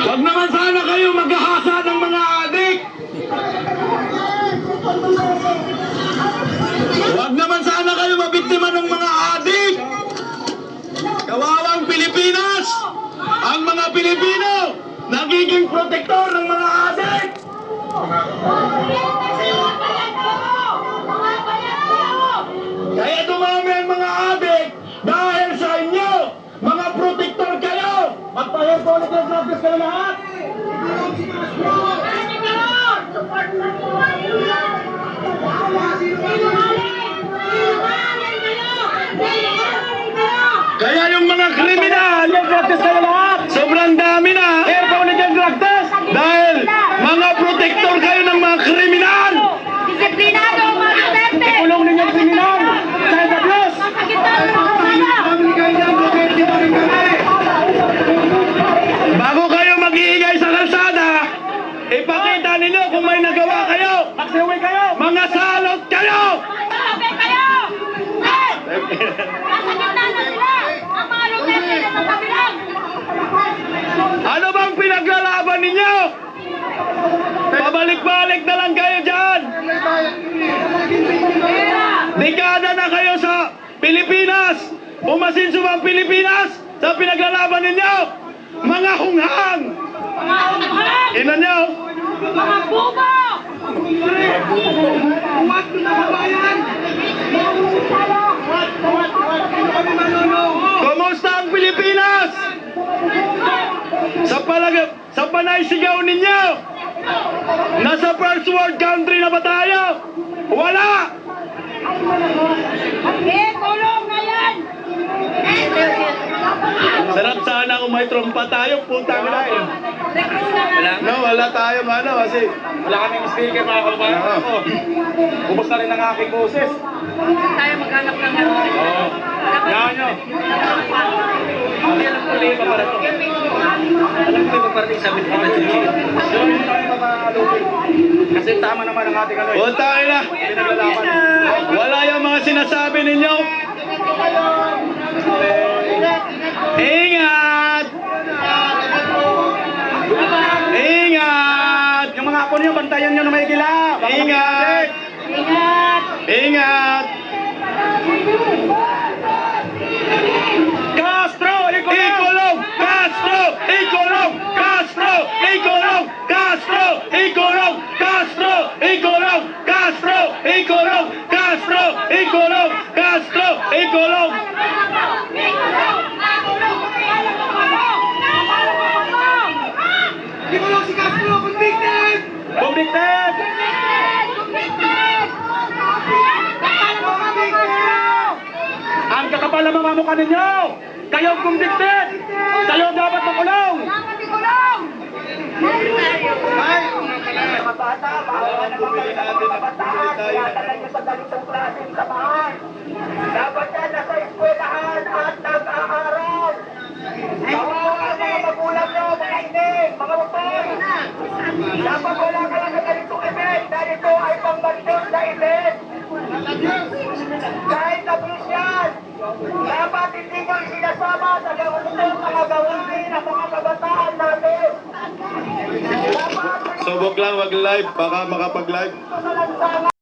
Huwag naman sana kayo maghahasa ng mga adik. Huwag naman sana kayo mabiktima ng mga adik. Kawawang Pilipinas. Ang mga Pilipino nagiging protektor ng mga adik. Kaya dumami ang mga adik dahil sa inyo. Mga protektor kayo. Magpahir po ulit yung gratis kayo lahat. Kaya yung mga kriminal, yung gratis kayo lahat. Sobrang dami na. Kaya po ulit yung drug test. Dahil mga protektor kayo ng mga kriminal. Disiplinado ang mga Duterte! Ikulong ninyo yung kriminal. Child abuse. Bago kayo mag-iingay sa kalsada, ipakita ninyo kung may nagawa kayo. Magsiuwi kayo. Mga salot kayo. Sabi kayo! Nasa gitna na sila! Ang mga Duterte na sasabi lang! Ano bang pinaglalaban ninyo? Pabalik-balik na lang kayo dyan. Dekada na kayo sa Pilipinas. Umasinso ang Pilipinas sa pinaglalaban ninyo. Mga hunghang. Mga hunghang! Inan nyo. Mga bubo! Kumusta ang Pilipinas? Sa panay sigaw ninyo. Nasa first world country na ba tayo? Wala! Tulong na yan! Sarap sana kung may trompa tayo, putang na eh. No, wala tayong ano kasi Wala kaming speaker mga kababayan ko. Ubus na rin ang aking boses. Tayo maghanap ng ano. Oo. Yan nyo. Alam ko lang pa para ito. Alam ko pa para ito sabi ko na ito. So, hindi tayo makalupin. Kasi tama naman ang ating ano eh. putang na. Pinaglalaban. Wala yung mga sinasabi ninyo. Ingat! Ingat! Yung mga apo niyo, bantayan nyo na may gila. Baka Ingat! Ingat! Ingat! Castro! Ikulong! Castro! Ikulong! Castro! Ikulong! Castro! Ikulong! Castro! Ikulong! Castro! Ikulong! Castro! Ikulong! Castro! Ikulong! Ikulong si Castro! Convicted! Convicted! Ang kakapal na mga mukha ninyo! Kayo ang convicted! Kayo ang dapat makulong! Dapat ikulong! Ay! Dapat yan nasa eskwelahan at nag-aaral. Kawawa ang mga magulang nyo, mga ining, mga motor. Dapat wala ka lang sa ganitong event dahil ito ay pambantay na event. Kahit abuse yan, dapat hindi nyo sinasama sa gawin mga gawin ng mga kabataan natin. Subok lang mag-live, baka makapag-live. Sa lansangan